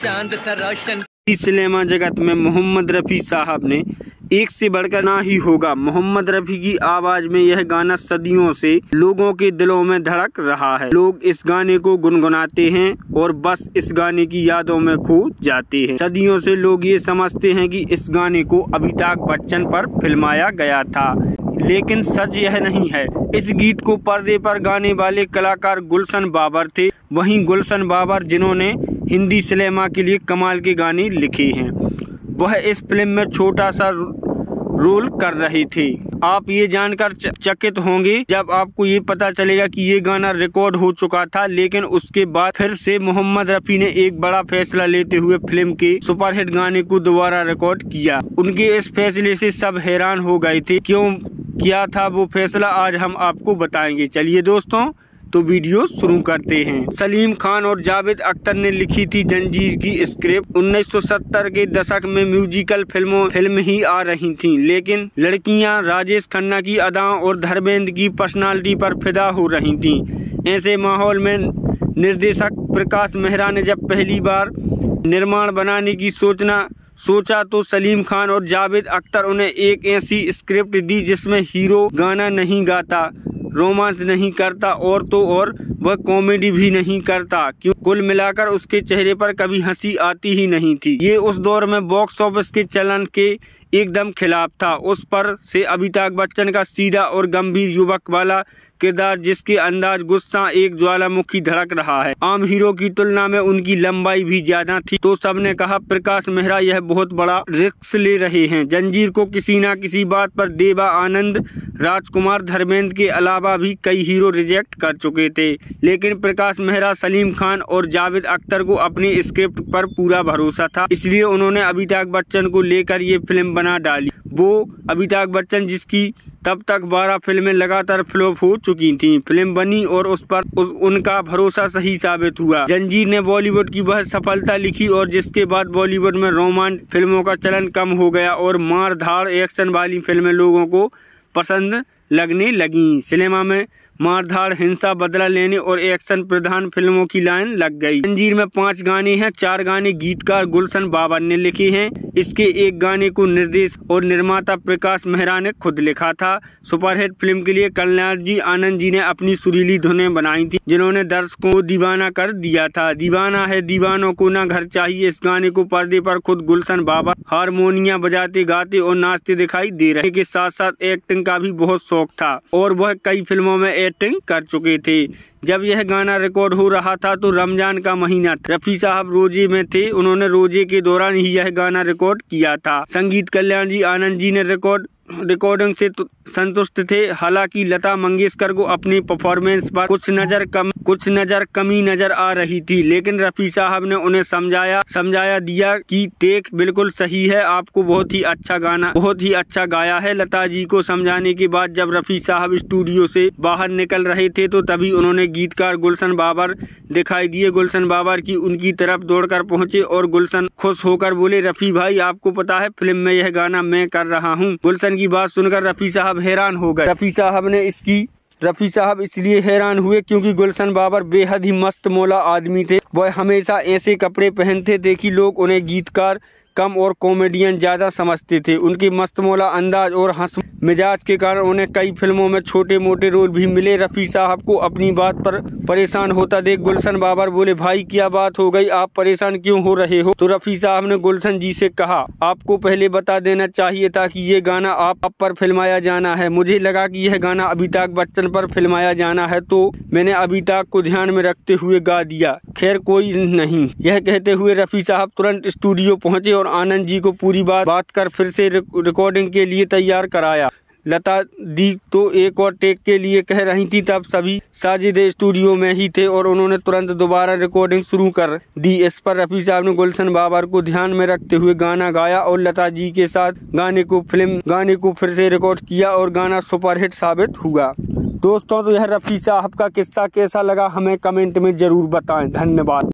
चांद सा रोशन। सिनेमा जगत में मोहम्मद रफ़ी साहब ने एक से बढ़कर ना ही होगा। मोहम्मद रफ़ी की आवाज में यह गाना सदियों से लोगों के दिलों में धड़क रहा है। लोग इस गाने को गुनगुनाते हैं और बस इस गाने की यादों में खो जाते हैं। सदियों से लोग ये समझते हैं कि इस गाने को अमिताभ बच्चन पर फिल्माया गया था, लेकिन सच यह नहीं है। इस गीत को पर्दे पर गाने वाले कलाकार गुलशन बाबर थे। वहीं गुलशन बाबर जिन्होंने हिंदी सिनेमा के लिए कमाल के गाने लिखे हैं, वह इस फिल्म में छोटा सा रोल कर रहे थे। आप ये जानकर चकित होंगे जब आपको ये पता चलेगा कि ये गाना रिकॉर्ड हो चुका था, लेकिन उसके बाद फिर से मोहम्मद रफ़ी ने एक बड़ा फैसला लेते हुए फिल्म के सुपरहिट गाने को दोबारा रिकॉर्ड किया। उनके इस फैसले से सब हैरान हो गए थे। क्यों किया था वो फैसला, आज हम आपको बताएंगे। चलिए दोस्तों, तो वीडियो शुरू करते हैं। सलीम खान और जावेद अख्तर ने लिखी थी जंजीर की स्क्रिप्ट। 1970 के दशक में म्यूजिकल फिल्म ही आ रही थीं, लेकिन लड़कियां राजेश खन्ना की अदाओं और धर्मेंद्र की पर्सनालिटी पर फिदा हो रही थीं। ऐसे माहौल में निर्देशक प्रकाश मेहरा ने जब पहली बार निर्माण बनाने की सोचा तो सलीम खान और जावेद अख्तर उन्हें एक ऐसी स्क्रिप्ट दी जिसमें हीरो गाना नहीं गाता, रोमांस नहीं करता और तो और वह कॉमेडी भी नहीं करता। क्यों कुल मिलाकर उसके चेहरे पर कभी हंसी आती ही नहीं थी। ये उस दौर में बॉक्स ऑफिस के चलन के एकदम खिलाफ था। उस पर से अमिताभ बच्चन का सीधा और गंभीर युवक वाला किरदार, जिसके अंदाज गुस्सा एक ज्वालामुखी धड़क रहा है। आम हीरो की तुलना में उनकी लंबाई भी ज्यादा थी, तो सबने कहा प्रकाश मेहरा यह बहुत बड़ा रिस्क ले रहे हैं। जंजीर को किसी न किसी बात पर देवा आनंद, राजकुमार, धर्मेंद्र के अलावा भी कई हीरो रिजेक्ट कर चुके थे, लेकिन प्रकाश मेहरा, सलीम खान और जावेद अख्तर को अपनी स्क्रिप्ट पर पूरा भरोसा था। इसलिए उन्होंने अमिताभ बच्चन को लेकर ये फिल्म बना डाली। वो अमिताभ बच्चन जिसकी तब तक 12 फिल्में लगातार फ्लॉप हो चुकी थीं। फिल्म बनी और उस पर उनका भरोसा सही साबित हुआ। जंजीर ने बॉलीवुड की वह सफलता लिखी और जिसके बाद बॉलीवुड में रोमांटिक फिल्मों का चलन कम हो गया और मार धाड़ एक्शन वाली फिल्में लोगों को पसंद लगने लगी। सिनेमा में मारधाड़, हिंसा, बदला लेने और एक्शन प्रधान फिल्मों की लाइन लग गई। जंजीर में 5 गाने हैं। 4 गाने गीतकार गुलशन बाबर ने लिखे हैं। इसके एक गाने को निर्देश और निर्माता प्रकाश मेहरा ने खुद लिखा था। सुपरहिट फिल्म के लिए कल्याण जी आनंद जी ने अपनी सुरीली धुनें बनाई थी, जिन्होंने दर्शकों को दीवाना कर दिया था। दीवाना है दीवानों को ना घर चाहिए, इस गाने को पर्दे पर खुद गुलशन बाबर हारमोनिया बजाते, गाते और नाचते दिखाई दे रहे के साथ साथ एक्टिंग का भी बहुत शौक था और वह कई फिल्मों में एक्टिंग कर चुके थे। जब यह गाना रिकॉर्ड हो रहा था तो रमजान का महीना था। रफ़ी साहब रोजे में थे। उन्होंने रोजे के दौरान ही यह गाना रिकॉर्ड किया था। संगीत कल्याण जी आनंद जी ने रिकॉर्डिंग से संतुष्ट थे। हालांकि लता मंगेशकर को अपनी परफॉर्मेंस पर कुछ नजर कमी नजर आ रही थी, लेकिन रफ़ी साहब ने उन्हें समझाया दिया कि टेक बिल्कुल सही है, आपको बहुत ही अच्छा गाया है। लता जी को समझाने के बाद जब रफ़ी साहब स्टूडियो से बाहर निकल रहे थे तो तभी उन्होंने गीतकार गुलशन बाबर दिखाई दिए। गुलशन बाबर की उनकी तरफ दौड़कर पहुंचे और गुलशन खुश होकर बोले, रफ़ी भाई आपको पता है फिल्म में यह गाना मैं कर रहा हूँ। गुलशन की बात सुनकर रफ़ी साहब हैरान हो गए। रफ़ी साहब इसलिए हैरान हुए क्योंकि गुलशन बाबर बेहद ही मस्त मौला आदमी थे। वह हमेशा ऐसे कपड़े पहनते थे कि लोग उन्हें गीतकार कम और कॉमेडियन ज्यादा समझते थे। उनके मस्त मौला अंदाज और हंस मिजाज के कारण उन्हें कई फिल्मों में छोटे मोटे रोल भी मिले। रफ़ी साहब को अपनी बात पर परेशान होता देख गुलशन बाबर बोले, भाई क्या बात हो गई, आप परेशान क्यों हो रहे हो? तो रफ़ी साहब ने गुलशन जी से कहा, आपको पहले बता देना चाहिए था कि ये गाना आप पर फिल्माया जाना है। मुझे लगा कि यह गाना अमिताभ बच्चन पर फिल्माया जाना है, तो मैंने अमिताभ को ध्यान में रखते हुए गा दिया। खैर कोई नहीं। यह कहते हुए रफ़ी साहब तुरंत स्टूडियो पहुंचे और आनंद जी को पूरी बात कर फिर से रिकॉर्डिंग के लिए तैयार कराया। लता दी तो एक और टेक के लिए कह रही थी, तब सभी साजिद स्टूडियो में ही थे और उन्होंने तुरंत दोबारा रिकॉर्डिंग शुरू कर दी। इस पर रफ़ी साहब ने गुलशन बाबर को ध्यान में रखते हुए गाना गाया और लता जी के साथ गाने को फिर से रिकॉर्ड किया और गाना सुपरहिट साबित हुआ। दोस्तों, तो यह रफ़ी साहब का किस्सा कैसा लगा हमें कमेंट में जरूर बताएं। धन्यवाद।